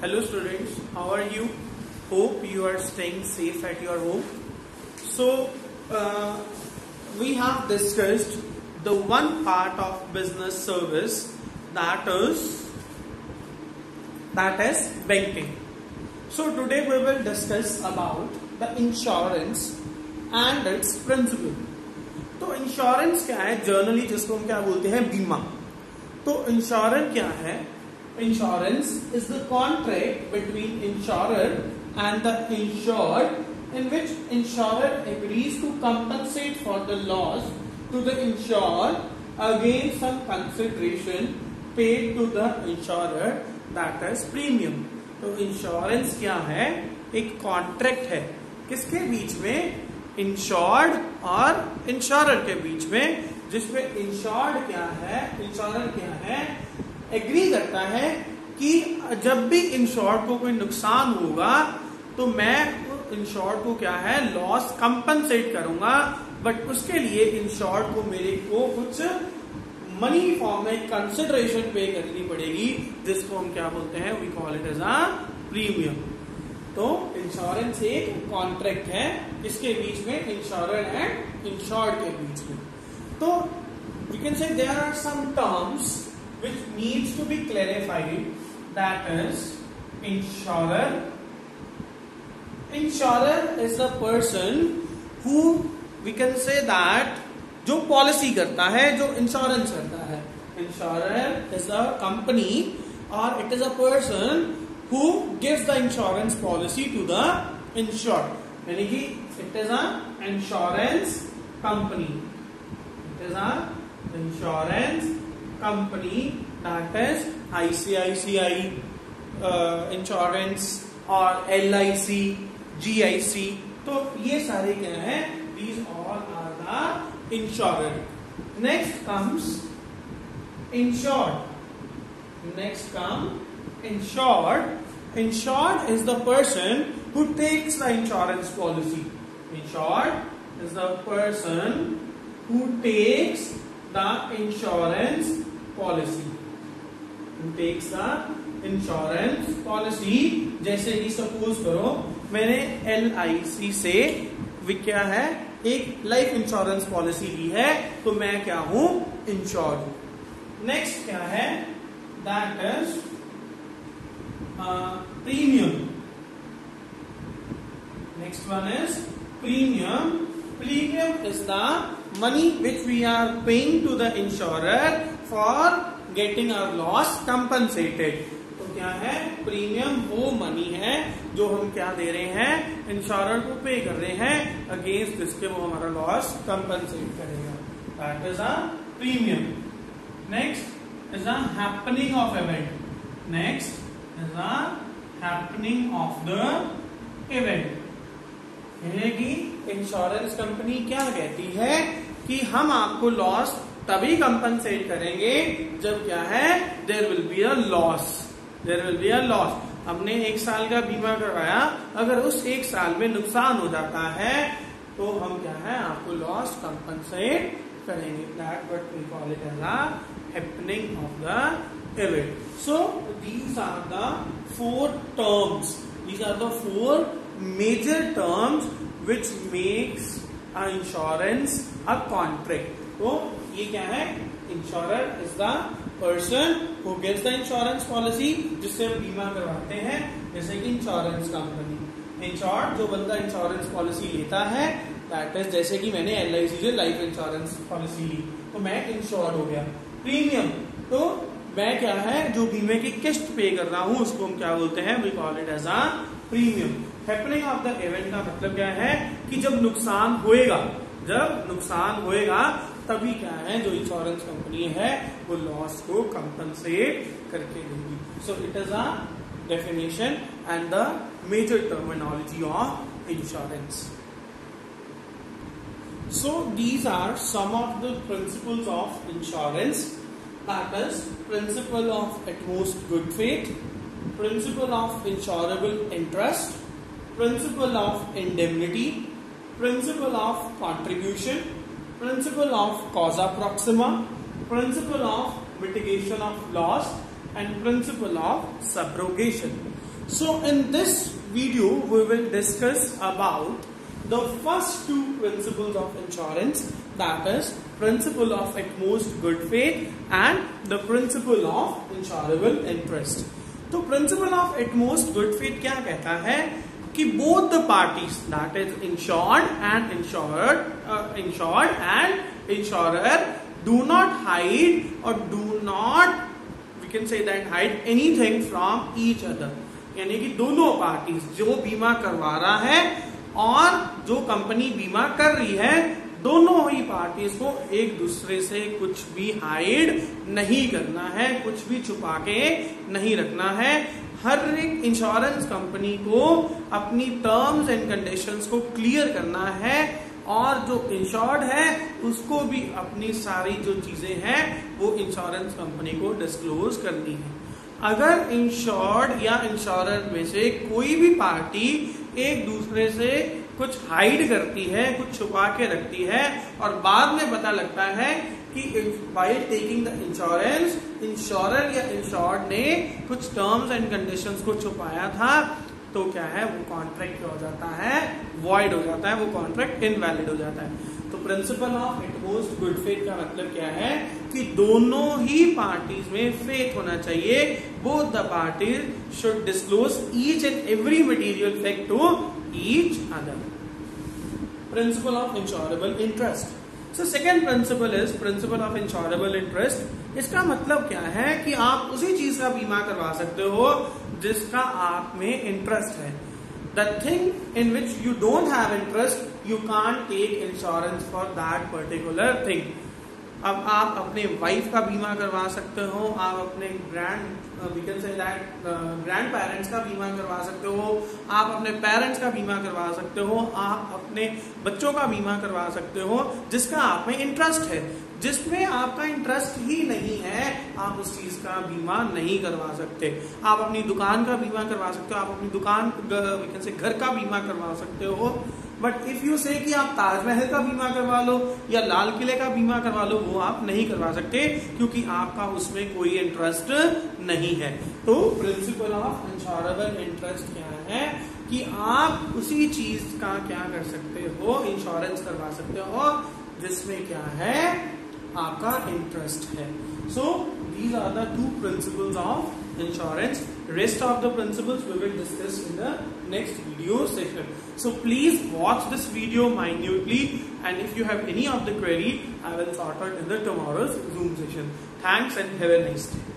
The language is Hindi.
Hello students, how are you? Hope you are staying safe at your home. So, we have discussed the one part of business service that is banking. So today we will discuss about the insurance and its principle. तो इंश्योरेंस क्या है? जनरली जिसको हम क्या बोलते हैं, बीमा. तो इंश्योरेंस क्या है? Insurance is the contract between insurer and the insured in which insurer agrees to compensate for the loss to the insured against some consideration paid to the insurer, that is premium. तो इंश्योरेंस क्या है? एक कॉन्ट्रैक्ट है किसके बीच में? इंश्योर्ड और इंश्योरर के बीच में, जिसमें इंश्योर्ड क्या है, इंश्योरर क्या है, एग्री करता है कि जब भी इंश्योर्ड को कोई नुकसान होगा तो मैं इंश्योर्ड को क्या है, लॉस कंपनसेट करूंगा, बट उसके लिए इंश्योर्ड को मेरे को कुछ मनी फॉर्म में कंसिडरेशन पे करनी पड़ेगी, जिसको हम क्या बोलते हैं, we call it as a premium. तो इंश्योरेंस एक कॉन्ट्रैक्ट है इसके बीच में, इंश्योरर एंड इंश्योर्ड के बीच में. तो we can say there are some terms which needs to be clarified, that is insurer. Insurer is the person who we can say that जो पॉलिसी करता है, जो इंश्योरेंस करता है. Insurer is a company or it is a person who gives the insurance policy to the insured. यानी कि it is a insurance company. It is a insurance company, that is ICICI insurance or LIC, GIC. तो ये सारे क्या हैं? These all are the insurer. Next comes insured. Next comes insured. Insured is the person who takes the insurance policy. Insured is the person who takes the insurance policy. Who takes the insurance policy. जैसे कि सपोज करो मैंने LIC से क्या है, एक लाइफ इंश्योरेंस पॉलिसी ली है, तो मैं क्या हूं, इंश्योर्ड. नेक्स्ट क्या है, that is premium. Next one is premium. Premium is the money which we are paying to the insurer for getting our loss compensated. तो क्या है, प्रीमियम वो मनी है जो हम क्या दे रहे हैं, इंश्योरर को पे कर रहे हैं, अगेंस्ट जिसके वो हमारा लॉस कंपनसेट करेगा. That is a premium. Next is a happening of event. Next is a happening of the event. Insurance company क्या कहती है कि हम आपको लॉस तभी कंपनसेट करेंगे जब क्या है, there will be a loss. There will be a loss. हमने 1 साल का बीमा करवाया, अगर उस 1 साल में नुकसान हो जाता है तो हम क्या है, आपको लॉस कंपनसेट करेंगे. That what we call it as a happening of the event. So these are the 4 terms. These are the 4 major terms which makes a insurance a contract. तो ये क्या है, insurer is the person who gets the insurance policy, जिससे हम बीमा करवाते हैं, जैसे कि इंश्योरेंस कंपनी. इंश्योर्ड जो बंदा इंश्योरेंस पॉलिसी लेता है, दैट इज जैसे कि मैंने LIC से लाइफ इंश्योरेंस पॉलिसी ली तो मैं इंश्योर्ड हो गया. प्रीमियम तो मैं क्या है, जो बीमे की किस्त पे कर रहा हूं उसको हम क्या बोलते हैं, we call it as a premium. Happening of the event का मतलब क्या है कि जब नुकसान होएगा, तभी क्या है, जो इंश्योरेंस कंपनी है वो लॉस को कंपनसेट करके देगी. So it is a definition and the major terminology of insurance. So these are some of the principles of insurance. That is principle of utmost good faith, principle of insurable interest, principle of indemnity, principle of contribution, principle of causa proxima, principle of mitigation of loss, and principle of subrogation. So in this video we will discuss about the first two principles of insurance, that is principle of utmost good faith and the principle of insurable interest. तो principle of utmost good faith क्या कहता है कि both the parties, that is insured and insurer do not hide or do not, we can say that, hide anything from each other. यानी कि दोनों पार्टीज, जो बीमा करवा रहा है और जो कंपनी बीमा कर रही है, दोनों ही पार्टीज को एक दूसरे से कुछ भी हाइड नहीं करना है, कुछ भी छुपा के नहीं रखना है. हर एक इंश्योरेंस कंपनी को अपनी टर्म्स एंड कंडीशंस को क्लियर करना है और जो इंश्योर्ड है उसको भी अपनी सारी जो चीजें हैं वो इंश्योरेंस कंपनी को डिस्क्लोज करनी है. अगर इंश्योर्ड या इंश्योरर में से कोई भी पार्टी एक दूसरे से कुछ हाइड करती है, कुछ छुपा के रखती है और बाद में पता लगता है कि by taking the insurance insurer या इंश्योर्ड ने कुछ टर्म्स एंड कंडीशंस को छुपाया था, तो क्या है, वो कॉन्ट्रैक्ट हो जाता है, वॉइड हो जाता है, वो कॉन्ट्रैक्ट इनवैलिड हो जाता है. तो principle of utmost good faith का मतलब क्या है कि दोनों ही पार्टीज में फेथ होना चाहिए. Both the parties should disclose each and every material fact to each other. Principle of insurable interest. So second principle is principle of insurable interest. इसका मतलब क्या है कि आप उसी चीज का बीमा करवा सकते हो जिसका आप में इंटरेस्ट है. The thing in which you don't have interest, you can't take insurance for that particular thing. अब आप अपने वाइफ का बीमा करवा सकते हो, आप अपने ग्रैंड पेरेंट्स का बीमा करवा सकते हो, आप अपने पेरेंट्स का बीमा करवा सकते हो, आप अपने बच्चों का बीमा करवा सकते हो जिसका आप में इंटरेस्ट है. जिसमें आपका इंटरेस्ट ही नहीं है आप उस चीज का बीमा नहीं करवा सकते. आप अपनी दुकान का बीमा करवा सकते हो, आप अपनी दुकान से घर का बीमा करवा सकते हो, बट इफ यू से कि आप ताजमहल का बीमा करवा लो या लाल किले का बीमा करवा लो, वो आप नहीं करवा सकते क्योंकि आपका उसमें कोई इंटरेस्ट नहीं है. तो प्रिंसिपल ऑफ इंश्योरेबल इंटरेस्ट क्या है कि आप उसी चीज का क्या कर सकते हो, इंश्योरेंस करवा सकते हो जिसमें क्या है, आपका इंटरेस्ट है. सो these are the two principles of insurance. Rest of the principles we will discuss in the next video session. So please watch this video minutely, and if you have any of the query, I will sort out in the tomorrow's Zoom session. Thanks and have a nice day.